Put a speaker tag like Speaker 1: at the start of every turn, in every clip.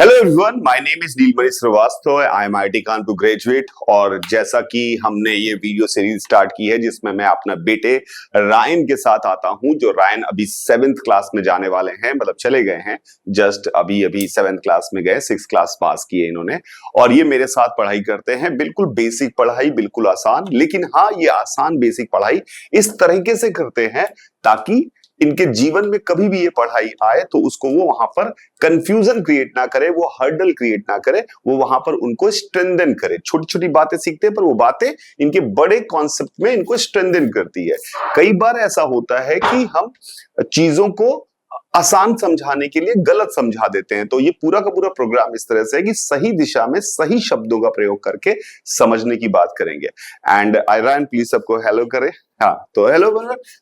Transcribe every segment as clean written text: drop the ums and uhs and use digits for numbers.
Speaker 1: Hello everyone, my name is Neelmani Srivastava. I am IIT Kanpur graduate. और जैसा कि हमने ये वीडियो सीरीज स्टार्ट की है जिसमें मैं अपना बेटे रायन के साथ आता हूं, जो रायन अभी 7th क्लास में जाने वाले हैं, मतलब चले गए हैं, जस्ट अभी अभी 7th क्लास में गए, 6th क्लास पास किए इन्होंने। और ये मेरे साथ पढ़ाई करते हैं, बिल्कुल बेसिक पढ़ाई, बिल्कुल आसान। लेकिन हाँ, ये आसान बेसिक पढ़ाई इस तरीके से करते हैं ताकि इनके जीवन में कभी भी ये पढ़ाई आए तो उसको वो वहां पर कंफ्यूजन क्रिएट ना करे, वो हर्डल क्रिएट ना करे, वो वहां पर उनको स्ट्रेंथन करे। छोटी छोटी बातें सीखते हैं पर वो बातें इनके बड़े कॉन्सेप्ट में इनको स्ट्रेंथन करती है। कई बार ऐसा होता है कि हम चीजों को आसान समझाने के लिए गलत समझा देते हैं, तो ये पूरा का पूरा प्रोग्राम इस तरह से है कि सही दिशा में सही शब्दों का प्रयोग करके समझने की बात करेंगे। एंड रायन प्लीज सबको हेलो करें। हाँ, तो हेलो।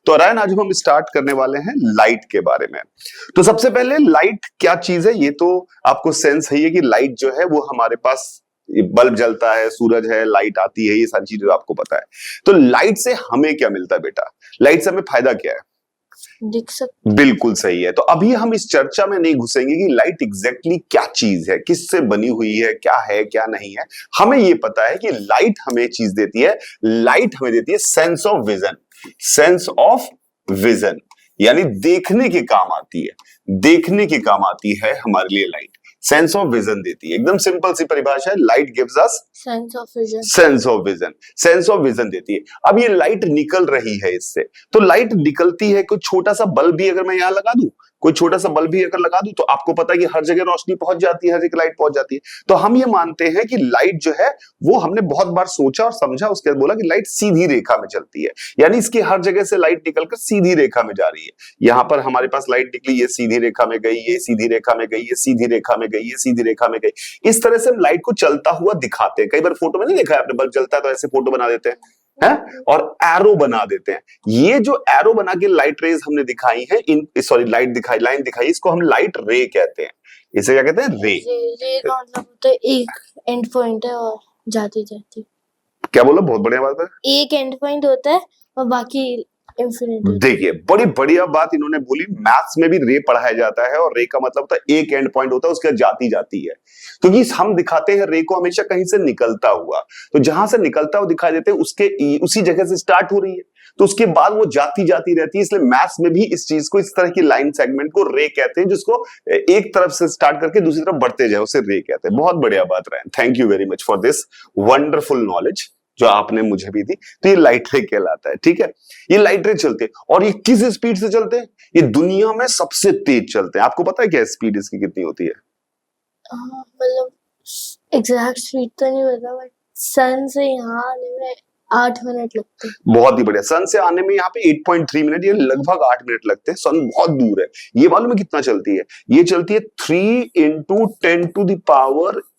Speaker 1: तो रायन, आज हम स्टार्ट करने वाले हैं लाइट के बारे में। तो सबसे पहले लाइट क्या चीज है ये तो आपको सेंस है कि लाइट जो है वो हमारे पास बल्ब जलता है, सूरज है, लाइट आती है, ये सारी चीजें आपको पता है। तो लाइट से हमें क्या मिलता है बेटा? लाइट से हमें फायदा क्या है?
Speaker 2: दिख सकते।
Speaker 1: बिल्कुल सही है। तो अभी हम इस चर्चा में नहीं घुसेंगे कि लाइट एग्जैक्टली क्या चीज है, किससे बनी हुई है क्या नहीं है। हमें ये पता है कि लाइट हमें चीज देती है, लाइट हमें देती है sense of vision. Sense of vision यानी देखने के काम आती है, देखने के काम आती है हमारे लिए लाइट। सेंस ऑफ विजन देती है, एकदम सिंपल सी परिभाषा है, light gives us
Speaker 2: sense of vision.
Speaker 1: Sense of vision, sense of vision देती है। अब ये लाइट निकल रही है इससे, तो लाइट निकलती है। कोई छोटा सा बल्ब भी अगर मैं यहां लगा दूं, कोई छोटा सा बल्ब भी अगर लगा दूं, तो आपको पता है कि हर जगह रोशनी पहुंच जाती है, हर जगह लाइट पहुंच जाती है। तो हम ये मानते हैं कि लाइट जो है वो हमने बहुत बार सोचा और समझा, उसके बाद बोला कि लाइट सीधी रेखा में चलती है, यानी इसकी हर जगह से लाइट निकलकर सीधी रेखा में जा रही है। यहां पर हमारे पास लाइट निकली, ये सीधी रेखा में गई, ये सीधी रेखा में गई, ये सीधी रेखा में गई, ये सीधी रेखा में गई। इस तरह से हम लाइट को चलता हुआ दिखाते हैं। कई बार फोटो में नहीं देखा है आपने, बल्ब जलता है तो ऐसे फोटो बना देते हैं और एरो बना देते हैं। ये जो एरो बना के लाइट रेज हमने दिखाई है, लाइट दिखाई, लाइन दिखाई, इसको हम लाइट रे कहते हैं। इसे क्या कहते हैं? रे।
Speaker 2: रे का मतलब होता है एक एंड पॉइंट है और जाती जाती।
Speaker 1: क्या बोला? बहुत बढ़िया बात है।
Speaker 2: एक एंड पॉइंट होता है और बाकी इंफिनिटी।
Speaker 1: देखिए, बड़ी बढ़िया बात इन्होंने बोली। मैथ्स में भी रे पढ़ाया जाता है और रे का मतलब होता है एक एंड पॉइंट होता है, उसके बाद जाती जाती है। क्योंकि हम दिखाते हैं रे को हमेशा कहीं से निकलता हुआ, तो जहां से निकलता हुआ दिखाई देते हैं उसके उसी जगह से स्टार्ट हो रही है, तो उसके बाद वो जाती जाती रहती है। इसलिए मैथ्स में भी इस चीज को, इस तरह की लाइन सेगमेंट को रे कहते हैं, जिसको एक तरफ से स्टार्ट करके दूसरी तरफ बढ़ते जाए, उसे रे कहते हैं। बहुत बढ़िया बात रहे। Thank you very much for this wonderful knowledge जो आपने मुझे भी दी। तो ये लाइट रे कहलाता है, ठीक है। ये लाइट रे चलते हैं और ये किस स्पीड से चलते हैं? ये दुनिया में सबसे तेज चलते हैं। आपको पता है क्या स्पीड इसकी कितनी होती है?
Speaker 2: मतलब एग्जैक्ट स्पीड तो नहीं पता, बट सन से यहाँ आने में 8 मिनट लगते हैं।
Speaker 1: बहुत ही बढ़िया। सन से आने में यहाँ पे 8.3 मिनट, ये लगभग 8 मिनट लगते हैं। सन बहुत दूर है। ये मालूम है कितना चलती है? ये चलती है 3 ×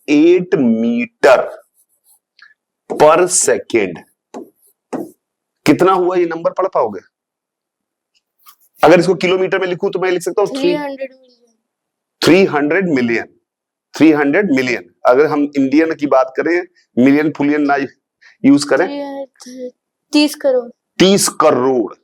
Speaker 1: 10⁸ मीटर पर सेकेंड। कितना हुआ ये नंबर पढ़ पाओगे? अगर इसको किलोमीटर में लिखूं तो मैं लिख सकता हूँ
Speaker 2: 300 मिलियन।
Speaker 1: 300 मिलियन। 300 मिलियन। अगर हम इंडियन की बात करें, मिलियन फुलियन ना यूज करें,
Speaker 2: 30 करोड़
Speaker 1: 30 करोड़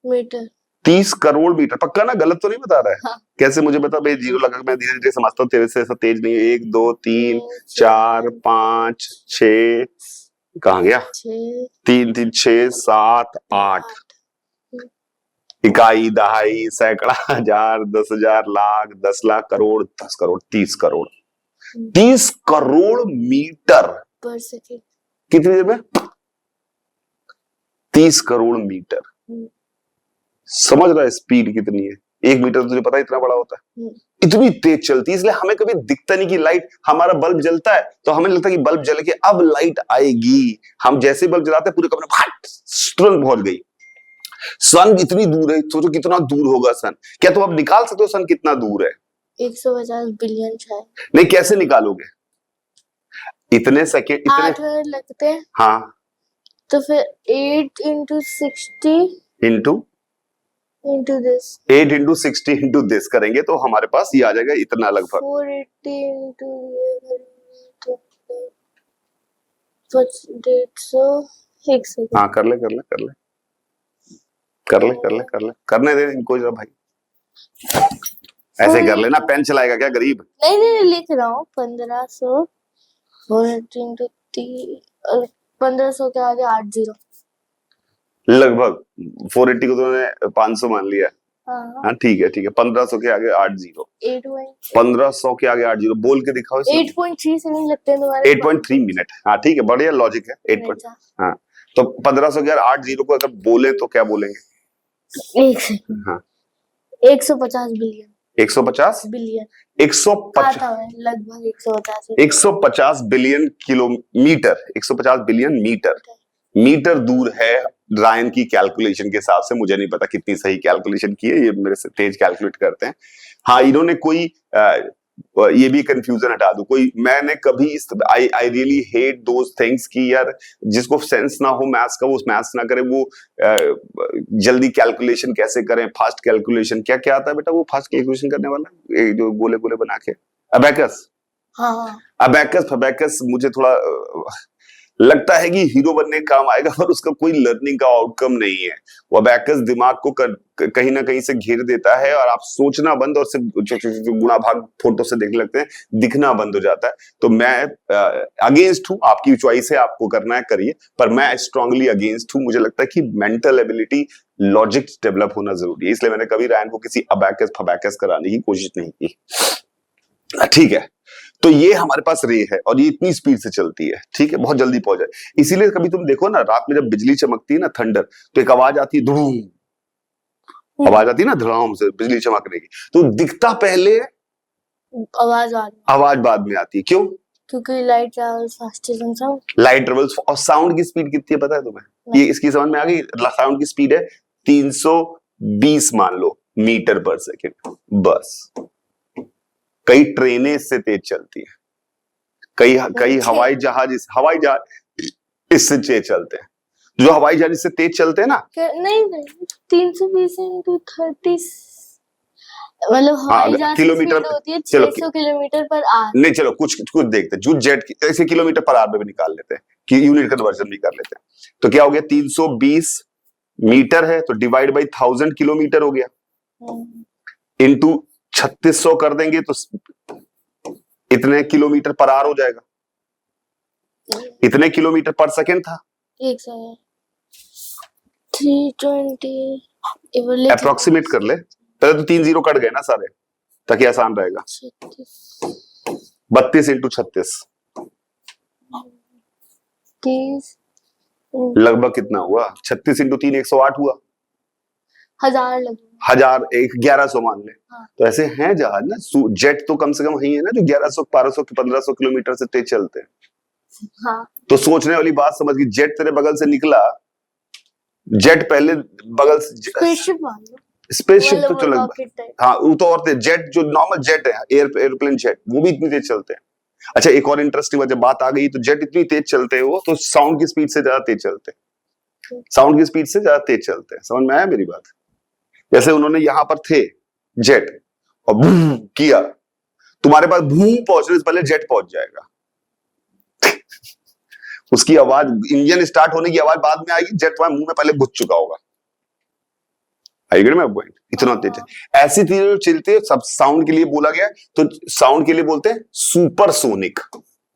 Speaker 2: मीटर।
Speaker 1: 30 करोड़ मीटर। पक्का ना? गलत तो नहीं बता रहा है?
Speaker 2: हाँ।
Speaker 1: कैसे मुझे बता भाई? जीरो लगा, मैं धीरे धीरे समझता हूँ, तेरे से ऐसा तेज नहीं है। 1 2 3 4 5 6, कहाँ गया? 3 3 6 7 8। इकाई, दहाई, सैकड़ा, हजार, 10,000, लाख, 10 लाख, करोड़, 10 करोड़, 30 करोड़। 30 करोड़ मीटर
Speaker 2: पर सेकेंड।
Speaker 1: कितनी देर में? 30 करोड़ मीटर। समझ रहा है स्पीड कितनी है? 1 मीटर तुझे पता है इतना बड़ा होता है। इतनी तेज चलती है, इसलिए हमें कभी दिखता नहीं कि लाइट, हमारा बल्ब जलता है तो हमें लगता है कि बल्ब जल के अब लाइट आएगी। हम जैसे बल्ब जलाते हैं पूरे कमरे में फट तुरंत पहुंच गई। सन इतनी दूर है, सोचो कितना दूर होगा सन। क्या तुम अब निकाल सकते हो सन कितना दूर है?
Speaker 2: 150 बिलियन शायद।
Speaker 1: नहीं, कैसे निकालोगे? इतने सेकेंड, इतने
Speaker 2: 8 मिनट लगते हैं।
Speaker 1: हाँ,
Speaker 2: तो फिर 8 × 60 into this
Speaker 1: 8 × 60 into this करेंगे तो हमारे पास ये आ जाएगा इतना, लगभग
Speaker 2: 480 into 150।
Speaker 1: हाँ, कर ले कर ले कर ले कर ले कर ले कर ले, करने दे इनको जरा भाई। ऐसे कर लेना, पेन चलाएगा क्या गरीब?
Speaker 2: नहीं नहीं नहीं, लिख रहा हूँ 1500 4 into 1500 के आगे 80।
Speaker 1: लगभग 480 को तुमने 500 मान लिया।
Speaker 2: हाँ
Speaker 1: हाँ ठीक है ठीक है, 1500 के आगे 80।
Speaker 2: 8.3
Speaker 1: 1500 के आगे 80 बोल के दिखाओ इसमें।
Speaker 2: 8.3 सेकंड लगते हैं तुम्हारे
Speaker 1: 8.3 मिनट। हाँ ठीक है, बढ़िया लॉजिक है। 8
Speaker 2: मिनट का।
Speaker 1: हाँ, तो 1500 के आगे 80 को अगर बोले तो क्या बोलेंगे?
Speaker 2: एक सेकंड।
Speaker 1: हाँ
Speaker 2: 150 बिलियन
Speaker 1: 150
Speaker 2: बिलियन
Speaker 1: 150
Speaker 2: आता है लगभग 150
Speaker 1: 150 billion kilometre, 150 billion metre, metre दूर है रायन की कैलकुलेशन के हिसाब से। मुझे नहीं पता कितनी सही कैलकुलेशन की है, ये मेरे से तेज कैलकुलेट करते हैं। हाँ इन्होंने कोई ये भी कंफ्यूजन हटा दूं, कोई मैंने कभी इस I really hate those things की यार जिसको सेंस ना हो मैथ्स का वो मैथ्स ना करे, वो जल्दी कैलकुलेशन कैसे करें, फास्ट कैलकुलेशन। क्या क्या आता है बेटा वो फास्ट कैलकुलेशन करने वाला, जो गोले गोले बना के? अबैकस।
Speaker 2: हाँ
Speaker 1: अबैकस फबैकस मुझे थोड़ा लगता है कि हीरो बनने का काम आएगा, पर उसका कोई लर्निंग का आउटकम नहीं है। वो अबैकस दिमाग को कहीं ना कहीं से घेर देता है और आप सोचना बंद और सिर्फ गुणा भाग फोटो से देखने लगते हैं, दिखना बंद हो जाता है। तो मैं अगेंस्ट हूं, आपकी चॉइस है, आपको करना है करिए, पर मैं स्ट्रांगली अगेंस्ट हूं। मुझे लगता है कि मेंटल एबिलिटी लॉजिक डेवलप होना जरूरी है, इसलिए मैंने कभी रायन को किसी अबैकस फबैकस कराने की कोशिश नहीं की। ठीक है, तो ये हमारे पास रे है और ये इतनी स्पीड से चलती है, ठीक है, बहुत जल्दी पहुंच जाए। इसीलिए कभी तुम देखो ना रात में जब बिजली चमकती है ना, थंडर, तो एक आवाज आती है, धूम आवाज आती है ना, धड़ाम से बिजली चमकने की, तो दिखता पहले आवाज बाद में आती है। क्यों?
Speaker 2: क्योंकि light travels faster than sound.
Speaker 1: Light travels. और साउंड की स्पीड कितनी है पता है तुम्हें? ये इसकी समझ में आ गई? साउंड की स्पीड है 320 मान लो मीटर पर सेकेंड, बस। कई ट्रेनें इससे तेज चलती है, कई हवाई जहाज इससे तेज चलते हैं। जो हवाई जहाज इससे तेज चलते हैं ना,
Speaker 2: नहीं नहीं 320 into 30 मतलब हवाई जहाज की
Speaker 1: किलोमीटर
Speaker 2: स्पीड होती है
Speaker 1: चलो
Speaker 2: 600 किलोमीटर पर आवर।
Speaker 1: नहीं चलो कुछ कुछ देखते हैं, जो जेट ऐसे किलोमीटर पर आवर में भी निकाल लेते हैं कि यूनिट कन्वर्जन भी कर लेते हैं। तो क्या हो गया, 320 मीटर है तो डिवाइड बाई 1000 किलोमीटर हो गया, इनटू 3600 कर देंगे तो इतने किलोमीटर पर आवर हो जाएगा। इतने किलोमीटर पर सेकंड था,
Speaker 2: 320
Speaker 1: अप्रोक्सीमेट कर ले, पहले तो 3 जीरो कट गए ना सारे, ताकि आसान रहेगा। 32 इंटू 36
Speaker 2: 30
Speaker 1: लगभग कितना हुआ? 36 इंटू 3 108 हुआ।
Speaker 2: 1000 लगभग
Speaker 1: 1000 1100 मान ले।
Speaker 2: हाँ।
Speaker 1: तो ऐसे हैं जहाज ना, जेट तो कम से कम ही है ना जो 1100 1200 1500 किलोमीटर से तेज चलते हैं।
Speaker 2: हाँ।
Speaker 1: तो सोचने वाली बात समझ गई, जेट तेरे बगल से निकला, जेट पहले बगल से
Speaker 2: स्पेसशिप मान लो,
Speaker 1: स्पेसशिप तो
Speaker 2: वो
Speaker 1: चलो,
Speaker 2: रॉकेट टाइप।
Speaker 1: हाँ वो तो और जेट जो नॉर्मल जेट है, एयरप्लेन जेट, वो भी इतनी तेज चलते हैं। अच्छा एक और इंटरेस्टिंग वजह बात आ गई, तो जेट इतनी तेज चलते हैं वो तो साउंड की स्पीड से ज्यादा तेज चलते हैं, साउंड की स्पीड से ज्यादा तेज चलते हैं। समझ में आया मेरी बात? जैसे उन्होंने यहां पर थे जेट और भूम किया, तुम्हारे पास भूम पहुंचने से पहले जेट पहुंच जाएगा। उसकी आवाज, इंजन स्टार्ट होने की आवाज बाद में आएगी, जेट तुम्हारे मुंह में पहले घुस चुका होगा। I get my point? इतना तेज है। ऐसी चीजें चलती है, सब साउंड के लिए बोला गया है, तो साउंड के लिए बोलते हैं सुपरसोनिक।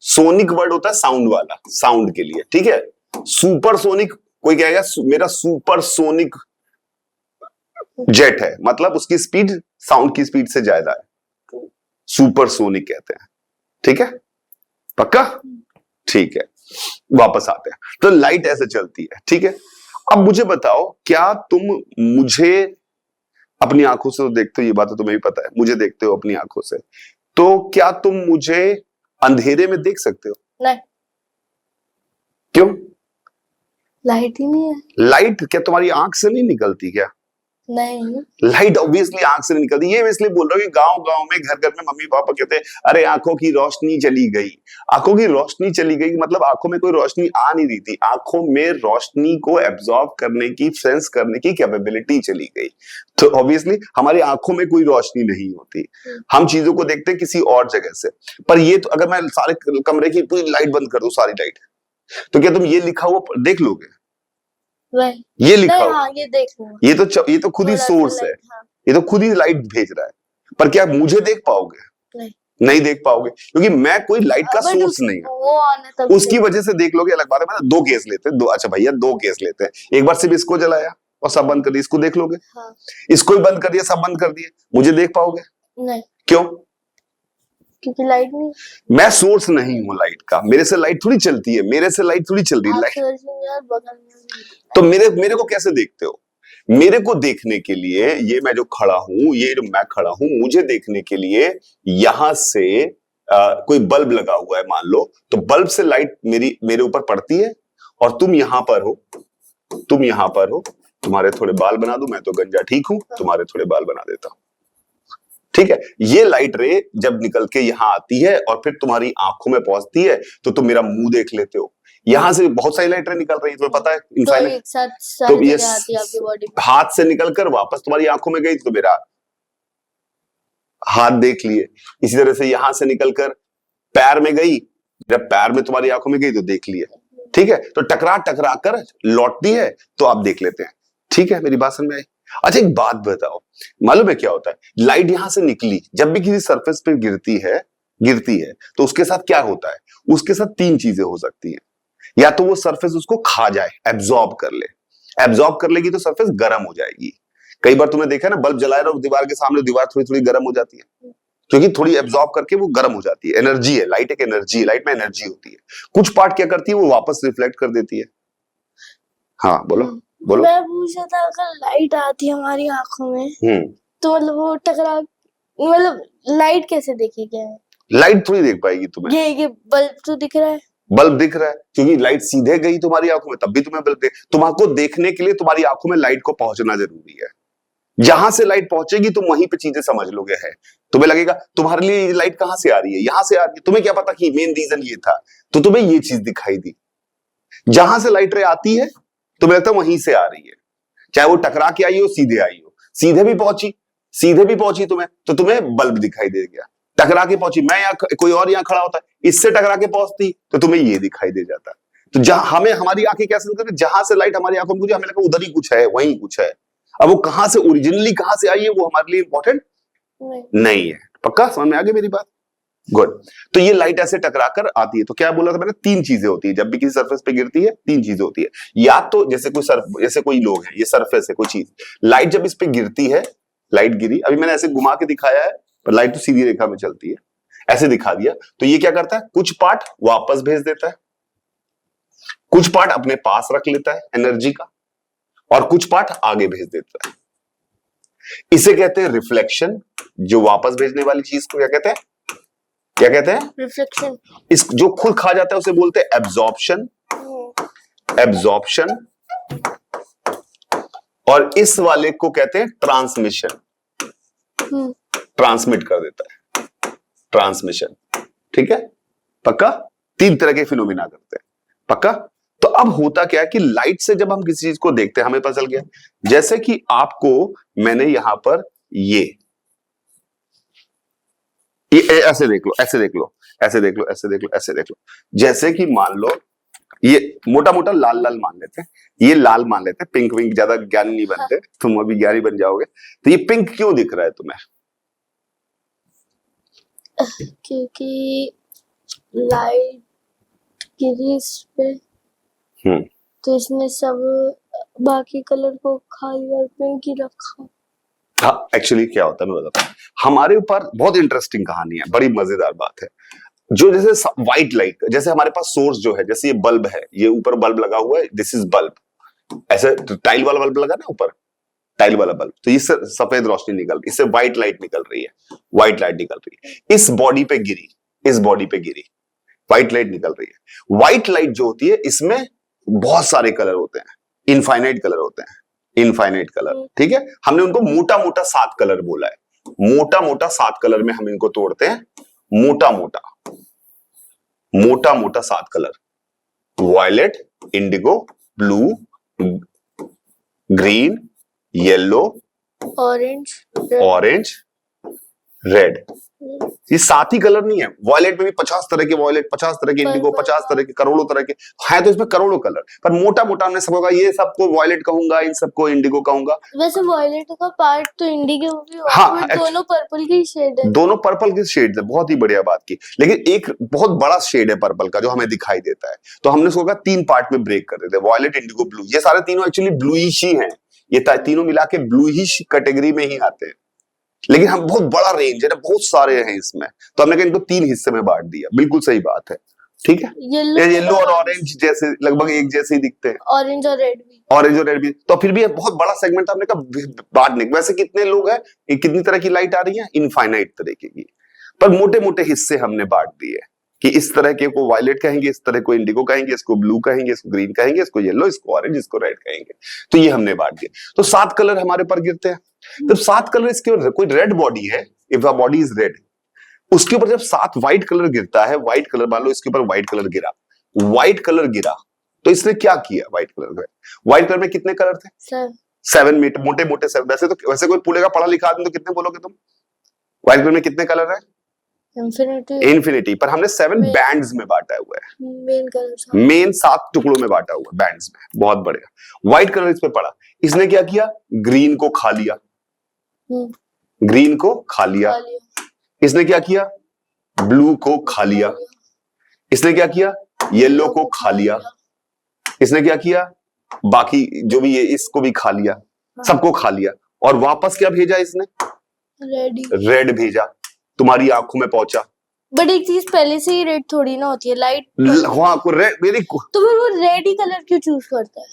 Speaker 1: सोनिक वर्ड होता है साउंड वाला, साउंड के लिए, ठीक है। सुपरसोनिक, कोई कहेगा मेरा सुपरसोनिक जेट है, मतलब उसकी स्पीड साउंड की स्पीड से ज्यादा है, सुपरसोनिक कहते हैं, ठीक है, पक्का? ठीक है, वापस आते हैं। तो लाइट ऐसे चलती है, ठीक है। अब मुझे बताओ, क्या तुम मुझे अपनी आंखों से तो देखते हो, ये बात तो तुम्हें भी पता है, मुझे देखते हो अपनी आंखों से, तो क्या तुम मुझे अंधेरे में देख सकते हो?
Speaker 2: नहीं,
Speaker 1: क्यों?
Speaker 2: लाइट ही नहीं है।
Speaker 1: लाइट क्या तुम्हारी आंख से नहीं निकलती क्या?
Speaker 2: नहीं,
Speaker 1: लाइट ऑब्वियसली आंख से नहीं निकलती। ये मैं इसलिए बोल रहा हूँ कि गांव गांव में, घर घर में मम्मी पापा कहते हैं अरे आंखों की रोशनी चली गई। आंखों की रोशनी चली गई मतलब आंखों में कोई रोशनी आ नहीं रही थी, आंखों में रोशनी को एब्जॉर्ब करने की, सेंस करने की कैपेबिलिटी चली गई। तो ऑब्वियसली हमारी आंखों में कोई रोशनी नहीं होती, हम चीजों को देखते हैं किसी और जगह से। पर ये तो अगर मैं सारे कमरे की पूरी लाइट बंद कर दूं, सारी लाइट, तो क्या तुम ये लिखा हुआ देख लोगे? ये लिखा हुआ,
Speaker 2: हाँ, ये देख लो,
Speaker 1: ये तो खुद ही सोर्स है,
Speaker 2: हाँ।
Speaker 1: ये तो खुद ही लाइट भेज रहा है। पर क्या मुझे देख पाओगे?
Speaker 2: नहीं।
Speaker 1: नहीं देख पाओगे, क्योंकि मैं कोई लाइट का
Speaker 2: But
Speaker 1: सोर्स नहीं हूं।
Speaker 2: वो ऑन है तब
Speaker 1: उसकी वजह से देख लोगे, अलग बात है। मतलब दो केस लेते हैं, दो, अच्छा भैया दो केस लेते हैं। एक बार सिर्फ इसको जलाया और सब बंद कर दिया, इसको देख लोगे?
Speaker 2: हाँ।
Speaker 1: इसको ही बंद कर दिया, सब बंद कर दिए, मुझे देख पाओगे?
Speaker 2: नहीं,
Speaker 1: क्यों?
Speaker 2: क्योंकि लाइट नहीं।
Speaker 1: मैं सोर्स नहीं हूं लाइट का, मेरे से लाइट थोड़ी चलती है, मेरे से लाइट थोड़ी चल रही है।
Speaker 2: आप
Speaker 1: लाइट
Speaker 2: सोच रहे यार बगल में
Speaker 1: तो मेरे को कैसे देखते हो? मेरे को देखने के लिए, ये मैं जो खड़ा हूं, ये जो मैं खड़ा हूं, मुझे देखने के लिए यहां से कोई बल्ब लगा हुआ है मान लो, तो बल्ब से लाइट मेरे ऊपर पड़ती है, और तुम यहां पर हो, तुम यहां पर हो। तुम्हारे थोड़े बाल बना दूं, मैं तो गंजा ठीक हूं, तुम्हारे थोड़े बाल बना देता हूं, ठीक है? ये लाइट रे जब निकल के यहां आती है और फिर तुम्हारी आंखों में पहुंचती है, तो तुम मेरा मुंह देख लेते हो। यहां से बहुत सारी लाइटें निकल रही है, तुम्हें पता है,
Speaker 2: तो
Speaker 1: इनफाइनाइट।
Speaker 2: एक साथ
Speaker 1: तो
Speaker 2: सारी
Speaker 1: ये
Speaker 2: जगह आती है आपकी बॉडी में।
Speaker 1: हाथ से निकलकर वापस तुम्हारी आंखों में गई तो मेरा हाथ देख लिए। इसी तरह से यहां से निकलकर पैर में गई, जब पैर में तुम्हारी आंखों में गई तो देख लिए, ठीक है? तो टकरा टकरा कर लौटती है तो आप देख लेते हैं, ठीक है? मेरी बात समझ में आई? अच्छा एक बात बताओ, मालूम है क्या होता है? लाइट यहां से निकली, जब भी किसी सरफेस पे गिरती है तो उसके साथ क्या होता है? उसके साथ तीन चीजें हो सकती हैं। या तो वो सरफेस उसको खा जाए, एब्जॉर्ब कर ले। एब्जॉर्ब कर लेगी तो सरफेस गर्म हो जाएगी। कई बार तुमने देखा है ना, बल्ब जलाया और दीवार के सामने, दीवार थोड़ी थोड़ी गर्म हो जाती है, क्योंकि थोड़ी एब्जॉर्ब करके वो गर्म हो जाती है। एनर्जी है, लाइट एक एनर्जी है, लाइट में एनर्जी होती है। कुछ पार्ट क्या करती है, वो वापस रिफ्लेक्ट कर देती है। हाँ बोलो बोलो।
Speaker 2: मैं पूछ रहा था, अगर लाइट आती है हमारी आंखों में तो मतलब वो टकरा, मतलब लाइट कैसे देखेगी?
Speaker 1: लाइट थोड़ी देख पाएगी तुम्हें।
Speaker 2: ये बल्ब तो दिख रहा है।
Speaker 1: बल्ब दिख रहा है, क्योंकि लाइट सीधे गई तुम्हारी आंखों में, तब भी तुम्हें बल्ब तुमको देखने के लिए तुम्हारी आंखों में लाइट को पहुंचना जरूरी है। जहां से लाइट पहुंचेगी तुम वहीं पे चीजें समझ लोगे। है तुम्हें लगेगा तुम्हारे लिए लाइट कहां से आ रही है, यहां से आ रही है, तुम्हें क्या पता कि मेन रीजन ये था, तो तुम्हें ये चीज दिखाई दी। जहां से लाइट रे आती है तुम्हें लगता है वहीं से आ रही है, चाहे वो टकरा के आई हो, सीधे आई हो। सीधे भी पहुंची तुम्हें, तो तुम्हें बल्ब दिखाई दे गया। टकरा के पहुंची, मैं यहाँ, कोई और यहाँ खड़ा होता है, इससे टकरा के पहुंचती तो तुम्हें ये दिखाई दे जाता। तो जहां हमें, हमारी आंखें कैसे निकलती है, जहां से लाइट हमारी आंखों में, हमें लगा उधर ही कुछ है, वहीं कुछ है। अब वो कहां से ओरिजिनली कहां से आई है वो हमारे लिए इंपॉर्टेंट नहीं है। पक्का समझ में आ गई मेरी बात? गुड। तो ये लाइट ऐसे टकरा कर आती है। तो क्या बोला था मैंने, तीन चीजें होती है जब भी किसी सरफेस पे गिरती है, तीन चीजें होती है। या तो जैसे कोई लोग है, ये सरफेस है कोई चीज, लाइट जब इस पे गिरती है, लाइट गिरी, अभी मैंने ऐसे घुमा के दिखाया है, पर लाइट तो सीधी रेखा में चलती है, ऐसे दिखा दिया, तो ये क्या करता है, कुछ पार्ट वापस भेज देता है, कुछ पार्ट अपने पास रख लेता है एनर्जी का, और कुछ पार्ट आगे भेज देता है। इसे कहते हैं रिफ्लेक्शन। जो वापस भेजने वाली चीज को क्या कहते हैं, क्या कहते हैं?
Speaker 2: रिफ्लेक्शन।
Speaker 1: इस जो खुद खा जाता है उसे बोलते हैं एब्जॉर्प्शन। एब्जॉर्प्शन। और इस वाले को कहते हैं ट्रांसमिशन। ट्रांसमिट कर देता है, ट्रांसमिशन। ठीक है, पक्का? तीन तरह के फिनोमिना करते हैं, पक्का? तो अब होता क्या है कि लाइट से जब हम किसी चीज को देखते हैं, हमें पता चल गया, जैसे कि आपको मैंने यहां पर ये ऐसे देख लो, ऐसे देख लो, ऐसे देख लो, ऐसे देख लो, ऐसे देख लो। जैसे कि मान लो ये मोटा मोटा लाल लाल मान लेते हैं, ये लाल मान लेते हैं, पिंक विंक ज्यादा ज्ञानी नहीं बनते, तुम अभी ज्ञानी बन जाओगे। तो ये पिंक क्यों दिख रहा है तुम्हें?
Speaker 2: क्योंकि लाइट गिरी इस पे, तो इसने सब बाकी कलर को खाली और पिंक ही रखा।
Speaker 1: हाँ, एक्चुअली क्या होता है मैं बताता हूँ। हमारे ऊपर बहुत इंटरेस्टिंग कहानी है, बड़ी मजेदार बात है। जो जैसे व्हाइट लाइट, जैसे हमारे पास सोर्स जो है, जैसे ये बल्ब है, ये ऊपर बल्ब लगा हुआ है, दिस इज बल्ब, ऐसे टाइल वाला बल्ब लगा ना ऊपर, टाइल वाला बल्ब, तो इससे सफेद रोशनी निकल रही, इससे व्हाइट लाइट निकल रही है, व्हाइट लाइट निकल रही है, इस बॉडी पे गिरी, इस बॉडी पे गिरी, व्हाइट लाइट निकल रही है। व्हाइट लाइट जो होती है, इसमें बहुत सारे कलर होते हैं, इनफाइनाइट कलर होते हैं, इनफाइनाइट कलर। ठीक है, हमने उनको मोटा मोटा 7 कलर बोला है, मोटा मोटा 7 कलर में हम इनको तोड़ते हैं, मोटा मोटा, मोटा मोटा 7 colour, violet, indigo, blue, green, yellow,
Speaker 2: orange,
Speaker 1: orange, red. ये 7 ही कलर नहीं है, वॉयलेट में भी 50 तरह के वॉयलेट, 50 तरह के इंडिगो,
Speaker 2: पर्पल
Speaker 1: 50 तरह के, करोड़ों तरह के है, तो इसमें करोड़ों कलर। पर मोटा मोटा हमने सबको कहा, ये सबको वॉयलेट कहूंगा, इन सबको इंडिगो कहूंगा।
Speaker 2: वैसे वॉयलेट का पार्ट तो इंडिगो भी होगा,
Speaker 1: हाँ,
Speaker 2: बट दोनों पर्पल की शेड है।
Speaker 1: दोनों पर्पल के शेड्स है, बहुत ही बढ़िया बात की। लेकिन एक बहुत बड़ा शेड है पर्पल का जो हमें दिखाई देता है, तो हमने उसको कहा 3 पार्ट में ब्रेक कर देते हैं, वॉयलेट, इंडिगो, ब्लू। ये सारे तीनों एक्चुअली ब्लूइश ही हैं, ये तीनों मिला के ब्लूइश कैटेगरी में ही आते हैं। लेकिन हम बहुत बड़ा रेंज है ना, बहुत सारे हैं इसमें, तो हमने कहा इनको 3 हिस्से में बांट दिया। बिल्कुल सही बात है, ठीक है। येलो और ऑरेंज जैसे लगभग एक जैसे ही दिखते हैं,
Speaker 2: ऑरेंज और रेड भी,
Speaker 1: ऑरेंज और रेड भी, तो फिर भी ये बहुत बड़ा सेगमेंट हमने कहा बांटने। वैसे कितने लोग हैं, कितनी तरह की लाइट आ रही है, इनफाइनाइट तरीके की, पर मोटे मोटे हिस्से हमने बांट दिए कि इस तरह के को वायलेट कहेंगे, इस तरह को इंडिगो कहेंगे, इसको ब्लू कहेंगे, इसको ग्रीन कहेंगे, इसको येलो, इसको ऑरेंज, इसको रेड कहेंगे। तो ये हमने बांट दिए। तो 7 कलर हमारे पर गिरते हैं। जब 7 कलर, इसके कोई रेड बॉडी है, if a body is red, उसके ऊपर जब 7 व्हाइट कलर गिरता है, व्हाइट कलर मान लो इसके ऊपर व्हाइट कलर गिरा, व्हाइट कलर गिरा, तो इसने क्या किया? व्हाइट कलर में, व्हाइट कलर में कितने कलर थे? 7 मीटर, मोटे मोटे 7। वैसे कोई पूरे का पढ़ा लिखा आदमी तो कितने बोलोगे तुम? व्हाइट कलर में कितने कलर है? इन्फिनिटी। पर हमने 7 बैंड्स में बांटा हुआ है, मेन 7 टुकड़ों में बांटा हुआ है, बैंड्स में। बहुत बढ़िया। व्हाइट कलर इस पे पड़ा, इसने क्या किया? ग्रीन को खा लिया, ग्रीन को खा लिया। इसने क्या किया? ब्लू को खा लिया। इसने क्या किया? येलो को खा लिया। इसने क्या किया? बाकी जो भी है इसको भी खा लिया, सबको खा लिया। और वापस क्या भेजा इसने? रेड भेजा, तुम्हारी आंखों में पहुंचा।
Speaker 2: बट एक चीज, पहले से ही रेड थोड़ी ना होती है, लाइट।
Speaker 1: हाँ, रेड मेरी।
Speaker 2: तो फिर वो रेड ही कलर क्यों चूज करता है?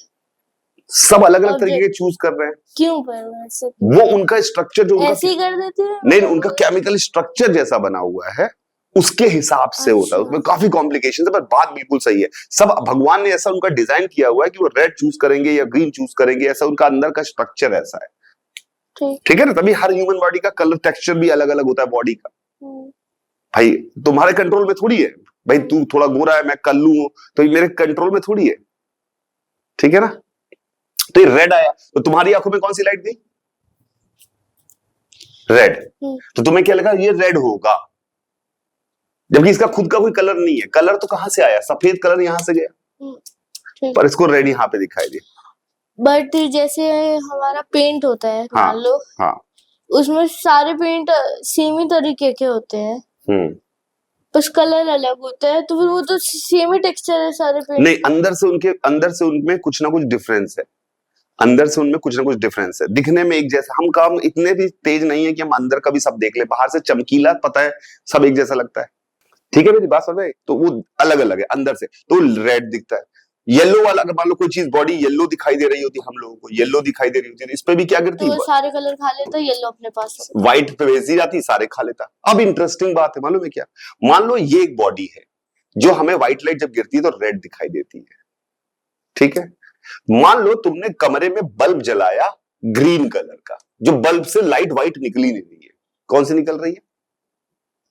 Speaker 1: सब अलग अलग तरीके के चूज कर रहे हैं।
Speaker 2: क्यों पर ऐसे?
Speaker 1: वो उनका स्ट्रक्चर जो
Speaker 2: ऐसे ही कर देते हैं।
Speaker 1: नहीं, उनका केमिकल स्ट्रक्चर जैसा बना हुआ है, उसके हिसाब से होता है। उसमें काफी कॉम्प्लिकेशन है, पर बात बिल्कुल सही है। सब भगवान ने ऐसा उनका डिजाइन किया हुआ है कि वो रेड चूज करेंगे या ग्रीन चूज करेंगे, ऐसा उनका अंदर का स्ट्रक्चर ऐसा है। ठीक है ना? तभी हर ह्यूमन बॉडी का कलर टेक्सचर भी अलग अलग होता है बॉडी का। भाई तुम्हारे कंट्रोल में थोड़ी है, भाई तू थोड़ा गोरा है, मैं कल्लू हूं, तो ये मेरे कंट्रोल में थोड़ी है। ठीक है ना? तो ये रेड आया, तो तुम्हारी आंखों में कौन सी लाइट दी? रेड। तो तुम्हें क्या लगा? ये रेड होगा, जबकि इसका खुद का कोई कलर नहीं है। कलर तो कहां से आया? सफेद कलर यहां से गया, पर इसको रेड यहां पे दिखाई दिया।
Speaker 2: बट जैसे हमारा पेंट होता है,
Speaker 1: हाँ,
Speaker 2: मान लो,
Speaker 1: हाँ,
Speaker 2: उसमें सारे पेंट सेम ही तरीके के होते हैं, बस कलर अलग होता है, तो फिर वो तो सेम ही टेक्सचर है सारे पेंट।
Speaker 1: नहीं, अंदर से उनमें कुछ ना कुछ डिफरेंस है। अंदर से उनमें कुछ ना कुछ डिफरेंस है। दिखने में एक जैसा, हम काम इतने भी तेज नहीं है कि हम अंदर का भी सब देख ले। बाहर से चमकीला, पता है सब एक जैसा लगता है। ठीक है, मेरी बात समझ? तो वो अलग अलग है अंदर से, तो रेड दिखता है। येलो वाला, अगर मान लो कोई चीज बॉडी येलो दिखाई दे रही होती, हम लोगों को येलो दिखाई दे रही होती, तो इस पे भी क्या गिरती है?
Speaker 2: तो सारे कलर खा लेता, येलो अपने पास,
Speaker 1: व्हाइट पे भेजी जाती, सारे खा लेता। अब इंटरेस्टिंग बात है, मालूम है क्या? मान लो ये एक बॉडी है जो हमें व्हाइट लाइट जब गिरती है तो रेड दिखाई देती है। ठीक है? मान लो तुमने कमरे में बल्ब जलाया ग्रीन कलर का, जो बल्ब से लाइट व्हाइट निकली नहीं रही है, कौन सी निकल रही है?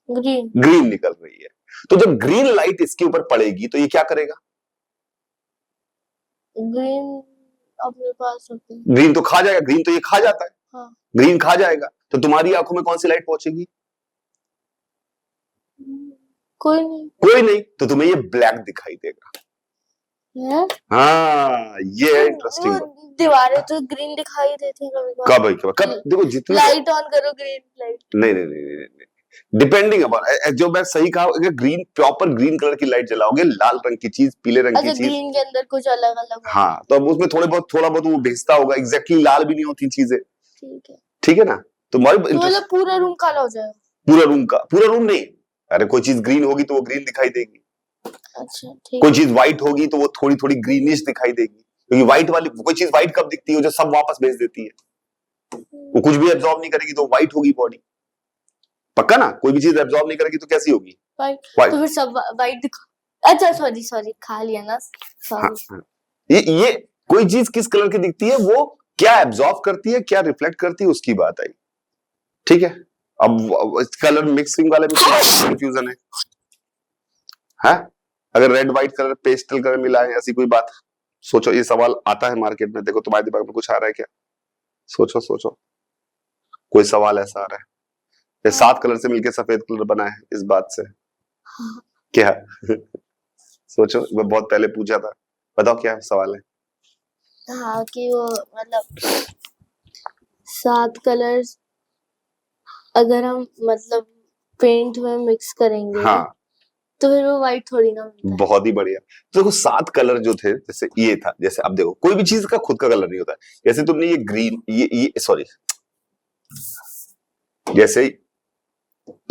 Speaker 1: ग्रीन निकल रही है। तो जब ग्रीन लाइट इसके ऊपर पड़ेगी तो ये क्या करेगा?
Speaker 2: ग्रीन अपने पास होती है।
Speaker 1: ग्रीन तो खा जाएगा, ग्रीन तो ये खा जाता है।
Speaker 2: हाँ।
Speaker 1: ग्रीन खा जाएगा, तो तुम्हारी आंखों में कौन सी लाइट पहुंचेगी? कोई नहीं, तो तुम्हें ये ब्लैक दिखाई देगा। हाँ, ये है इंटरेस्टिंग।
Speaker 2: दीवारें तो ग्रीन दिखाई देती है
Speaker 1: कब देखो, जितनी
Speaker 2: लाइट ऑन करो ग्रीन लाइट।
Speaker 1: नहीं, डिपेंडिंग अपॉन, जो मैं सही कहा, अगर ग्रीन, प्रॉपर ग्रीन कलर की लाइट जलाओगे, लाल रंग की चीज, पीले रंग की चीज,
Speaker 2: ग्रीन के अंदर कुछ अलग अलग।
Speaker 1: हाँ, तो अब उसमें थोड़ा बहुत वो भेजता होगा। एग्जैक्टली लाल भी नहीं होती चीजें। ठीक है ना? तो
Speaker 2: मतलब पूरा रूम काला हो जाएगा?
Speaker 1: पूरा रूम नहीं। अरे कोई चीज ग्रीन होगी तो वो ग्रीन दिखाई देगी।
Speaker 2: अच्छा,
Speaker 1: कोई चीज व्हाइट होगी तो वो थोड़ी थोड़ी ग्रीनिश दिखाई देगी, क्योंकि व्हाइट वाली कोई चीज व्हाइट कब दिखती है? जो सब वापस भेज देती है, वो कुछ भी एब्जॉर्ब नहीं करेगी तो व्हाइट होगी बॉडी। पक्का ना? कोई भी चीज एब्जॉर्ब नहीं करेगी तो कैसी होगी?
Speaker 2: व्हाइट। तो फिर सब व्हाइट दिखा। अच्छा, सॉरी खा लिया ना, सॉरी।
Speaker 1: हाँ। ये कोई चीज किस कलर की दिखती है, वो क्या एब्जॉर्ब करती है, क्या रिफ्लेक्ट करती है, उसकी बात आई। ठीक है? अब कलर मिक्सिंग वाले में कंफ्यूजन है? अगर red white colour, pastel colour मिला है, ऐसी कोई बात? सोचो, ये सवाल आता है मार्केट में। देखो तुम्हारे दिमाग में कुछ आ रहा है क्या? सोचो, कोई सवाल ऐसा आ रहा है? ये 7 कलर से मिलके सफेद कलर बना है इस बात से।
Speaker 2: हाँ,
Speaker 1: क्या सोचो, मैं बहुत पहले पूछा था, बताओ क्या सवाल है।
Speaker 2: हाँ कि वो मतलब 7 कलर्स अगर हम मतलब पेंट में मिक्स करेंगे
Speaker 1: हाँ,
Speaker 2: तो फिर वो व्हाइट थोड़ी ना बनता है।
Speaker 1: बहुत ही बढ़िया। तो देखो 7 कलर जो थे, जैसे ये था, जैसे अब देखो कोई भी चीज का खुद का कलर नहीं होता है। जैसे तुमने ये ग्रीन, ये सॉरी, जैसे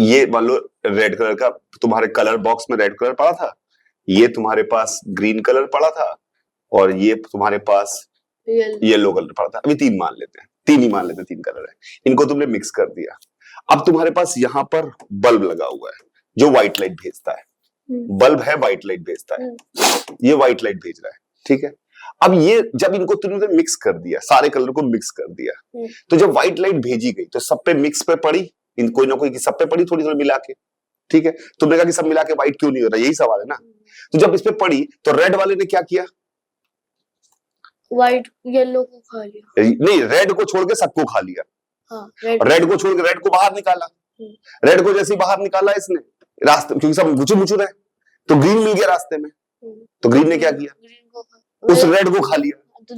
Speaker 1: ये मान लो रेड कलर का तुम्हारे कलर बॉक्स में रेड कलर पड़ा था, ये तुम्हारे पास ग्रीन कलर पड़ा था, और ये तुम्हारे पास येलो कलर पड़ा था। अभी 3 मान लेते हैं, 3 ही मान लेते हैं, 3 कलर है। इनको तुमने मिक्स कर दिया। अब तुम्हारे पास यहाँ पर बल्ब लगा हुआ है जो व्हाइट लाइट भेजता है। बल्ब है, व्हाइट लाइट भेजता है, ये व्हाइट लाइट भेज रहा है, ठीक है। अब ये जब इनको तुमने मिक्स कर दिया, सारे कलर को मिक्स कर दिया, तो जब व्हाइट लाइट भेजी गई तो सब पे मिक्स पे पड़ी, इन कोई ना कोई सब पे पड़ी, थोड़ी थोड़ी मिला के, ठीक है। तुमने कहा कि सब मिला के व्हाइट क्यों नहीं हो रहा, यही सवाल है ना। तो जब इस पे पड़ी तो रेड वाले ने क्या किया,
Speaker 2: व्हाइट येलो को खा लिया,
Speaker 1: नहीं, रेड को छोड़ के सबको खा लिया।
Speaker 2: हाँ,
Speaker 1: रेड को छोड़ के रेड को बाहर निकाला। रेड को जैसे ही बाहर निकाला इसने रास्ते, क्योंकि सब मुचुर मुचुर है, तो ग्रीन मिल गया रास्ते में, तो ग्रीन ने क्या किया,
Speaker 2: ग्रीन को
Speaker 1: उस रेड को खा लिया।
Speaker 2: तो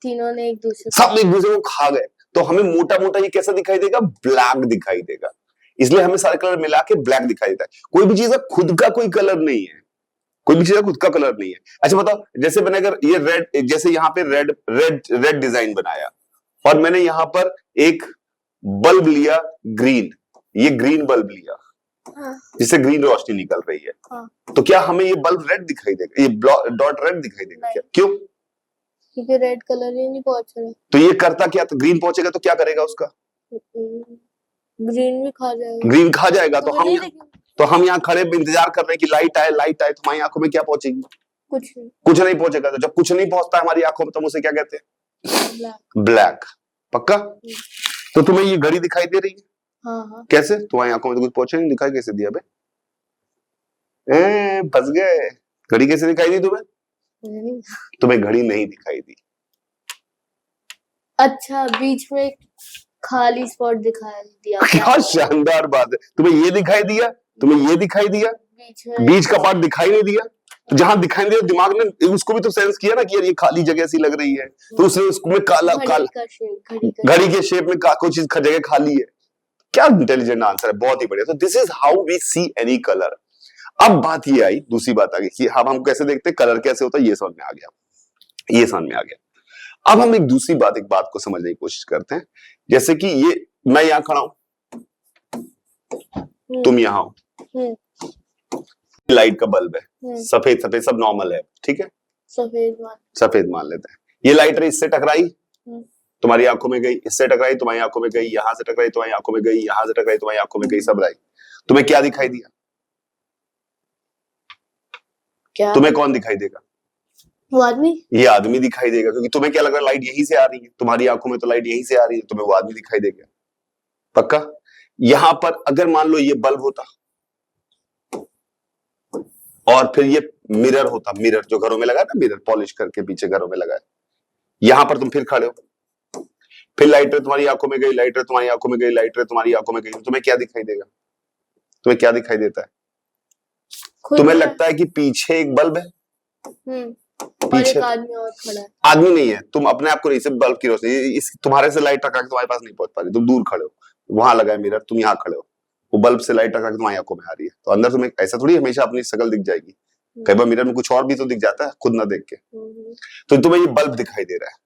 Speaker 2: तीनों ने एक दूसरे
Speaker 1: सब एक दूसरे को खा गए। तो हमें मोटा मोटा ये कैसा दिखाई देगा, ब्लैक दिखाई देगा। इसलिए हमें सारे कलर मिला के ब्लैक दिखाई देता है। कोई भी चीज का खुद का कोई कलर नहीं है, कोई भी चीज का खुद का कलर नहीं है। अच्छा बताओ, जैसे मैंने अगर ये रेड, जैसे यहाँ पे रेड रेड रेड डिजाइन बनाया, और मैंने यहाँ पर एक बल्ब लिया ग्रीन, ये ग्रीन बल्ब लिया,
Speaker 2: हाँ,
Speaker 1: जिससे ग्रीन रोशनी निकल रही है,
Speaker 2: हाँ,
Speaker 1: तो क्या हमें ये बल्ब रेड दिखाई देगा, ये डॉट रेड दिखाई देगा क्या, क्यों,
Speaker 2: क्योंकि रेड कलर ही नहीं पहुंच रहा।
Speaker 1: तो ये करता क्या, तो ग्रीन पहुंचेगा तो क्या करेगा उसका,
Speaker 2: ग्रीन भी खा जाएगा,
Speaker 1: ग्रीन खा जाएगा। तो हम
Speaker 2: नहीं
Speaker 1: यहाँ खड़े इंतजार कर रहे हैं कि लाइट आए, लाइट आए, तुम्हारी आंखों में क्या पहुंचेगी, कुछ नहीं पहुंचेगा। तो जब कुछ नहीं पहुंचता हमारी आंखों में, तो हम उसे क्या कहते हैं, ब्लैक। पक्का। तो तुम्हें ये घड़ी दिखाई दे रही है,
Speaker 2: हाँ,
Speaker 1: कैसे, तुम्हारी आंखों में तो कुछ पहुंचे नहीं, दिखाई कैसे दिया बे, फंस गए। घड़ी कैसे दिखाई दी तुम्हें, तुम्हें घड़ी नहीं दिखाई दी।
Speaker 2: अच्छा, बीच में खाली स्पॉट दिखाई दिया,
Speaker 1: क्या शानदार बात है, तुम्हें ये दिखाई दिया, तुम्हें ये दिखाई दिया, बीच का पार्ट दिखाई नहीं दिया। तो जहां दिखाई नहीं दिया, दिमाग ने उसको भी तो सेंस किया ना कि यार ये खाली जगह सी लग रही है, तो उसने उसमें काला घड़ी के शेप में कोई चीज जगह खाली है। क्या इंटेलिजेंट आंसर है, बहुत ही बढ़िया। तो this is how we see any colour. अब बात ये आई, दूसरी बात आ गई कि हम कैसे देखते हैं कलर, कैसे होता है, ये समझ में आ गया, ये समझ में आ गया। अब हम एक दूसरी बात, एक बात को समझने की कोशिश करते हैं। जैसे कि ये मैं यहां खड़ा हूं, तुम यहां हो, लाइट का बल्ब है, सफेद सफेद सब नॉर्मल है, ठीक है, सफेद मान लेते हैं। ये लाइट रे इससे टकराई, तुम्हारी आंखों में गई, इससे टकराई, तुम्हारी आंखों में गई, यहां से टकराई, तुम्हारी आंखों में गई, यहां से टकराई, तुम्हारी आंखों में गई, सब राई। तुम्हें क्या दिखाई दिया,
Speaker 2: क्या?
Speaker 1: तुम्हें कौन दिखाई देगा,
Speaker 2: वो आदमी,
Speaker 1: ये आदमी दिखाई देगा, क्योंकि तुम्हें क्या लग रहा है लाइट यहीं से आ रही है, तुम्हारी आंखों में तो लाइट यहीं से आ रही है, तुम्हें वो आदमी दिखाई देगा। पक्का। यहां पर अगर मान लो ये बल्ब होता और फिर ये मिरर होता, मिरर जो घरों में लगा है ना, मिरर पॉलिश करके पीछे घरों में लगा है, यहां पर तुम फिर खड़े हो, फिर लाइटर तुम्हारी आंखों में गई, लाइटर तुम्हारी आंखों में गई, लाइटर तुम्हारी आंखों में गई, तुम्हें क्या दिखाई देगा, तुम्हें क्या दिखाई देता है, तुम्हें लगता है कि पीछे एक बल्ब है,
Speaker 2: पीछे एक आदमी और खड़ा है,
Speaker 1: आदमी नहीं है, तुम अपने आप को नहीं, सिर्फ बल्ब की रोशनी, इस तुम्हारे से लाइट टकरा के तुम्हारे पास नहीं पहुंच पा रही, तुम दूर खड़े हो, वहां लगा है मिरर, तुम यहाँ खड़े हो, वो बल्ब से लाइट टकरा के तुम्हारी आंखों में आ रही है, तो अंदर तुम्हें ऐसा थोड़ी हमेशा अपनी शक्ल दिख जाएगी, कई बार मिरर में कुछ और भी तो दिख जाता है खुद ना देख के। तो तुम्हें ये बल्ब दिखाई दे रहा है,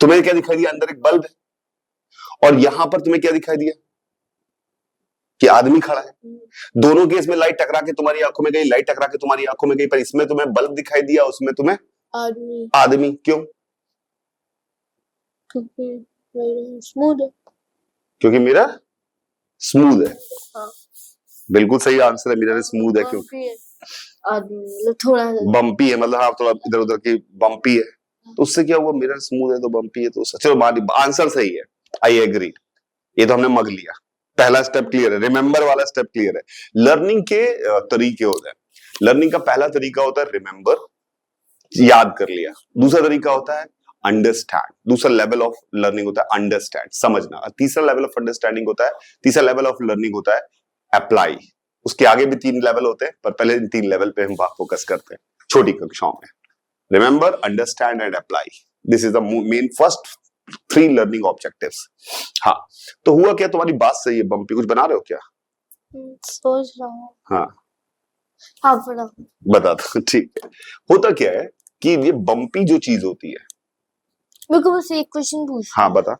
Speaker 1: तुम्हें क्या दिखाई दिया, अंदर एक बल्ब है, और यहां पर तुम्हें क्या दिखाई दिया कि आदमी खड़ा है। दोनों केस में लाइट टकरा के तुम्हारी आंखों में गई, लाइट टकरा के तुम्हारी आंखों में गई, पर इसमें तुम्हें बल्ब दिखाई दिया, उसमें तुम्हें आदमी। क्यों,
Speaker 2: क्योंकि स्मूथ है,
Speaker 1: क्योंकि मिरर स्मूथ है। हाँ। बिल्कुल सही आंसर है, मिरर स्मूथ है क्योंकि
Speaker 2: आदमी मतलब थोड़ा
Speaker 1: बम्पी है, मतलब हाँ थोड़ा इधर उधर की बम्पी है, तो उससे क्या हुआ, मिरर स्मूथ है तो बम्पी है, तो चलो आंसर सही है, आई एग्री, ये तो हमने मग लिया, पहला स्टेप क्लियर है, रिमेंबर वाला स्टेप क्लियर है। लर्निंग के तरीके होते हैं, लर्निंग का पहला तरीका होता है रिमेंबर, याद कर लिया, दूसरा तरीका होता है अंडरस्टैंड, दूसरा लेवल ऑफ लर्निंग होता है अंडरस्टैंड, समझना, और तीसरा लेवल ऑफ अंडरस्टैंडिंग होता है, तीसरा लेवल ऑफ लर्निंग होता है अप्लाई। उसके आगे भी 3 लेवल होते हैं, पर पहले इन 3 लेवल पे हम फोकस करते हैं छोटी कक्षाओं में। Remember, understand and apply, this is the main first 3 learning objectives. हाँ, तो हुआ क्या, तुम्हारी बात सही है बम्पी, कुछ बना रहे हो क्या?
Speaker 2: सोच रहा हूँ।
Speaker 1: हाँ
Speaker 2: हाँ बड़ा
Speaker 1: बता दो। ठीक है, होता क्या है कि ये बम्पी जो चीज होती है,
Speaker 2: मेरे को बस एक क्वेश्चन पूछ।
Speaker 1: हाँ बता।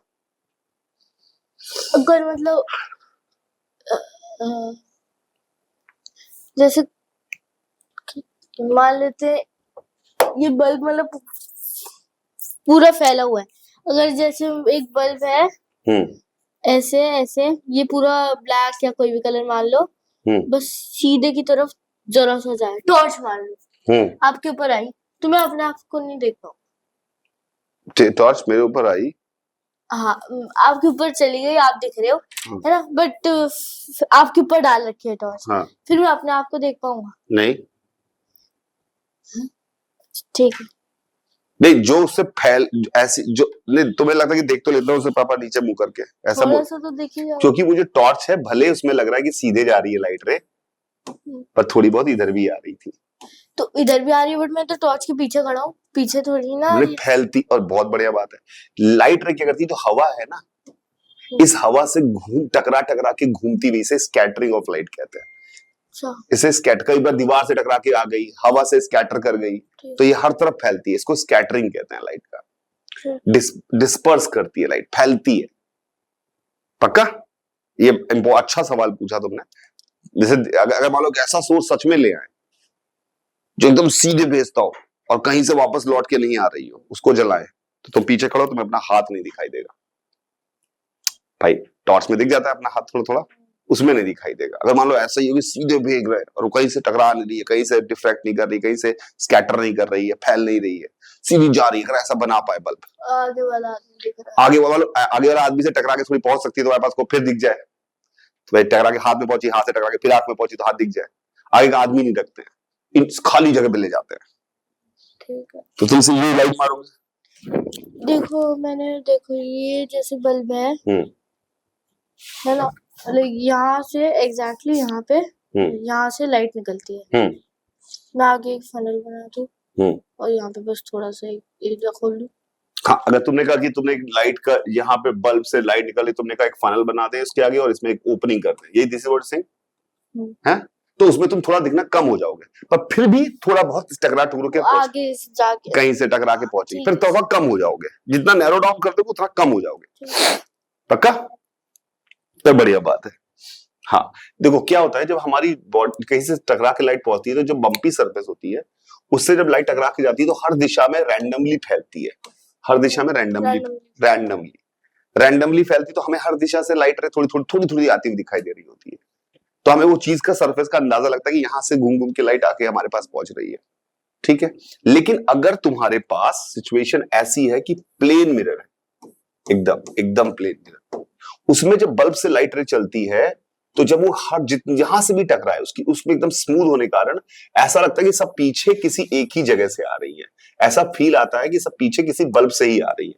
Speaker 2: अगर मतलब अ, जैसे मान लेते हैं ये बल्ब मतलब पूरा फैला हुआ है, अगर जैसे एक बल्ब है ऐसे ऐसे, ये पूरा ब्लैक या कोई भी कलर मान लो, बस सीधे की तरफ जरा सा जाए, टॉर्च मार लो, आपके ऊपर आई, तो मैं अपने आप को नहीं देख पाऊँ।
Speaker 1: टॉर्च मेरे ऊपर आई,
Speaker 2: हाँ आपके ऊपर चली गई, आप दिख रहे हो, है ना, बट आपके ऊपर डाल रखी है टॉर्च,
Speaker 1: हाँ,
Speaker 2: फिर मैं अपने आप को देख पाऊंगा?
Speaker 1: नहीं
Speaker 2: ठीक है।
Speaker 1: नहीं, जो उससे फैल ऐसी जो नहीं, तुम्हें लगता है कि देख तो लेता हूँ उसे पापा नीचे मुंह करके, ऐसा
Speaker 2: थोड़ा सा तो देखिए,
Speaker 1: क्योंकि वो जो टॉर्च है भले उसमें लग रहा है कि सीधे जा रही है लाइट रे, पर थोड़ी बहुत इधर भी आ रही थी।
Speaker 2: तो इधर भी आ रही है, बट मैं तो टॉर्च के पीछे खड़ा हूँ, पीछे थोड़ी ना
Speaker 1: फैलती, और बहुत बढ़िया बात है, लाइट रे क्या करती है, जो हवा है ना, इस हवा से घूम टकरा टकरा के घूमती हुई, इसे स्कैटरिंग ऑफ लाइट कहते हैं। इसे स्कैटर, कई बार दीवार से टकरा के आ गई, हवा से स्कैटर कर गई, तो ये हर तरफ फैलती है, इसको स्कैटरिंग कहते हैं लाइट का। डिस्पर्स करती है लाइट, फैलती है। पक्का? ये अच्छा सवाल पूछा तुमने। जैसे अगर मान लो ऐसा सोर्स सच में ले आए जो एकदम सीधे भेजता हो और कहीं से वापस लौट के नहीं आ रही हो, उसको जलाए, तो तुम पीछे खड़ो, तुम्हें अपना हाथ नहीं दिखाई देगा। भाई टॉर्च में दिख जाता है अपना हाथ थोड़ा थोड़ा, उसमें नहीं दिखाई देगा। अगर मान लो ऐसा ही होगी सीधे भेज रहे हैं और वो कहीं से टकरा नहीं रही है, कहीं से डिफ्रैक्ट नहीं कर रही, कहीं से स्कैटर नहीं कर रही है, फैल नहीं रही है, सीधी जा रही है, अगर ऐसा बना पाए बल्ब,
Speaker 2: आगे वाला आदमी दिख रहा है,
Speaker 1: आगे वाला आदमी से टकरा के थोड़ी पहुंच सकती है तुम्हारे पास को, फिर दिख जाए तो भाई, टकरा के हाथ में पहुंची, हाथ से टकरा के फिर आंख में पहुंची तो हाथ दिख जाए, आगे का आदमी नहीं रखते हैं, इन खाली जगह पे ले जाते हैं।
Speaker 2: ठीक है,
Speaker 1: तो तुम सीधी लाइट मारोगे।
Speaker 2: देखो देखो ये जैसे बल्ब है ना, यहाँ से एग्जैक्टली यहाँ पे, यहाँ से लाइट निकलती है, मैं आगे एक फनल बना दूं और यहाँ पे बस थोड़ा सा एरिया खोल दूं।
Speaker 1: हाँ, अगर तुमने कहा कि तुमने लाइट का यहाँ पे बल्ब से लाइट निकली, तुमने कहा एक फनल बना दे इसके आगे और इसमें एक ओपनिंग कर दे, यही दिस इज व्हाट सेइंग है, तो उसमें तुम थोड़ा दिखना कम हो जाओगे, पर फिर भी थोड़ा बहुत टकरा टुकड़ो के
Speaker 2: आगे से जाके
Speaker 1: कहीं से टकरा के पहुंचे, फिर थोड़ा कम हो जाओगे, जितना नैरो डाउन कर दोगे उतना कम हो जाओगे। पक्का? तो बढ़िया बात है। हाँ, देखो क्या होता है, जब हमारी बॉडी कहीं से टकरा के लाइट पहुंचती है, तो जो बम्पी सरफेस होती है उससे जब लाइट टकरा के जाती है तो हर दिशा में रैंडमली फैलती है, हर दिशा में रैंडमली फैलती, तो हमें हर दिशा से लाइट थोड़ी थोड़ी आती हुई दिखाई दे रही होती है, तो हमें वो चीज का सरफेस का अंदाजा लगता है कि यहां से घूम घूम के लाइट आके हमारे पास पहुंच रही है। ठीक है, लेकिन अगर तुम्हारे पास सिचुएशन ऐसी है कि प्लेन मिरर है, एकदम प्लेन मिरर, उसमें जब बल्ब से लाइट रे चलती है, तो जब वो हर जहां से भी टकराए उसमें एकदम स्मूथ होने के कारण ऐसा लगता है कि सब पीछे किसी एक ही जगह से आ रही है, ऐसा फील आता है कि सब पीछे किसी बल्ब से ही आ रही है।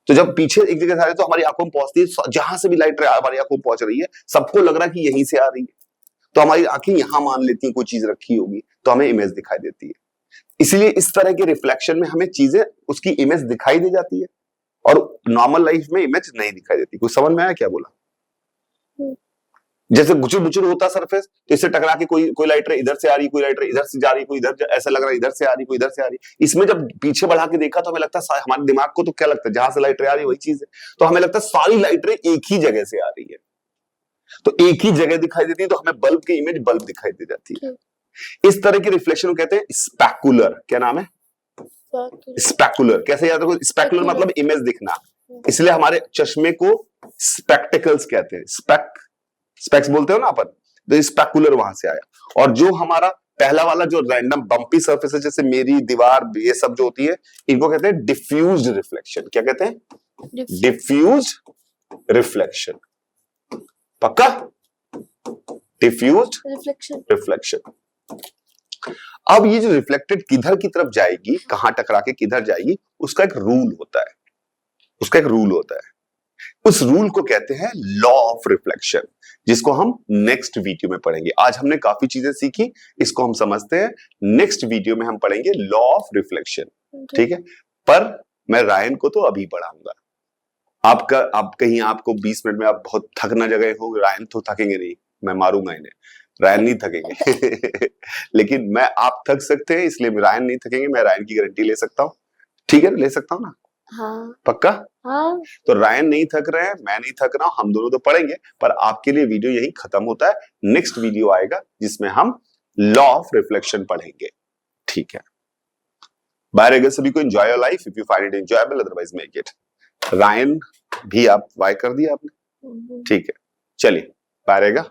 Speaker 1: तो जब पीछे एक जगह से आ रही है तो हमारी आंखों में पहुंचती है, जहां से भी लाइट हमारी आंखों में पहुंच रही है, सबको लग रहा है कि यहीं से आ रही है, तो हमारी आंखें यहां मान लेती हैं कोई चीज रखी होगी, तो हमें इमेज दिखाई देती है। इसलिए इस तरह के रिफ्लेक्शन में हमें चीजें, उसकी इमेज दिखाई दे जाती है, और नॉर्मल लाइफ में इमेज नहीं दिखाई देती। कुछ समझ में आया क्या बोला? जैसे गुचुर बुचुर होता सरफेस, तो इससे टकरा के कोई लाइट रे इधर से आ रही, कोई लाइट रे इधर से जा रही, कोई इधर, ऐसा लग रहा है इधर से आ रही, कोई इधर से आ रही। इसमें जब पीछे बढ़ा के देखा तो हमें लगता है, हमारे दिमाग को तो क्या लगता है, जहां से लाइट रे आ रही वही चीज है, तो हमें लगता है सारी लाइट रे एक ही जगह से आ रही है, तो एक ही जगह दिखाई देती है, तो हमें बल्ब की इमेज बल्ब दिखाई दे जाती है। इस तरह के रिफ्लेक्शन को कहते हैं स्पेकुलर। क्या नाम है? स्पेकुलर। कैसे याद रखो? स्पेकुलर मतलब इमेज दिखना, इसलिए हमारे चश्मे को स्पेक्टिकल्स कहते हैं। स्पेक्स बोलते हो ना अपन, तो स्पेकुलर वहां से आया। और जो हमारा पहला वाला जो रैंडम बम्पी सरफेस है, जैसे मेरी दीवार, ये सब जो होती है, इनको कहते हैं डिफ्यूज्ड रिफ्लेक्शन। क्या कहते हैं? Diffused reflection. पक्का? Diffused reflection. अब ये जो रिफ्लेक्टेड किधर की तरफ जाएगी, कहां टकरा के किधर जाएगी, उसका एक रूल होता है, उसका एक रूल होता है। उस रूल को कहते हैं लॉ ऑफ रिफ्लेक्शन, जिसको हम नेक्स्ट वीडियो में पढ़ेंगे। आज हमने काफी चीजें सीखी, इसको हम समझते हैं। नेक्स्ट वीडियो में हम पढ़ेंगे लॉ ऑफ रिफ्लेक्शन, ठीक है। पर मैं रायन को तो अभी पढ़ाऊंगा। आपका आप कहीं आपको 20 मिनट में आप बहुत थक ना गए हो, रायन तो थकेंगे नहीं, मैं मारूंगा इन्हें, रायन नहीं थकेंगे लेकिन मैं आप थक सकते हैं, इसलिए रायन नहीं थकेंगे। मैं रायन की गारंटी ले सकता हूँ, ठीक है, ले सकता हूँ ना?
Speaker 2: हाँ
Speaker 1: पक्का?
Speaker 2: हाँ
Speaker 1: तो रायन नहीं थक रहे हैं, मैं नहीं थक रहा हूं, हम दोनों तो पढ़ेंगे। पर आपके लिए वीडियो यही खत्म होता है। नेक्स्ट वीडियो आएगा जिसमें हम लॉ ऑफ रिफ्लेक्शन पढ़ेंगे, ठीक है। बाय रहेगा सभी को। Enjoy your life, if you find it enjoyable, otherwise make it. Ryan भी आप बाय कर दिया आपने, ठीक है, चलिए बाय रहेगा।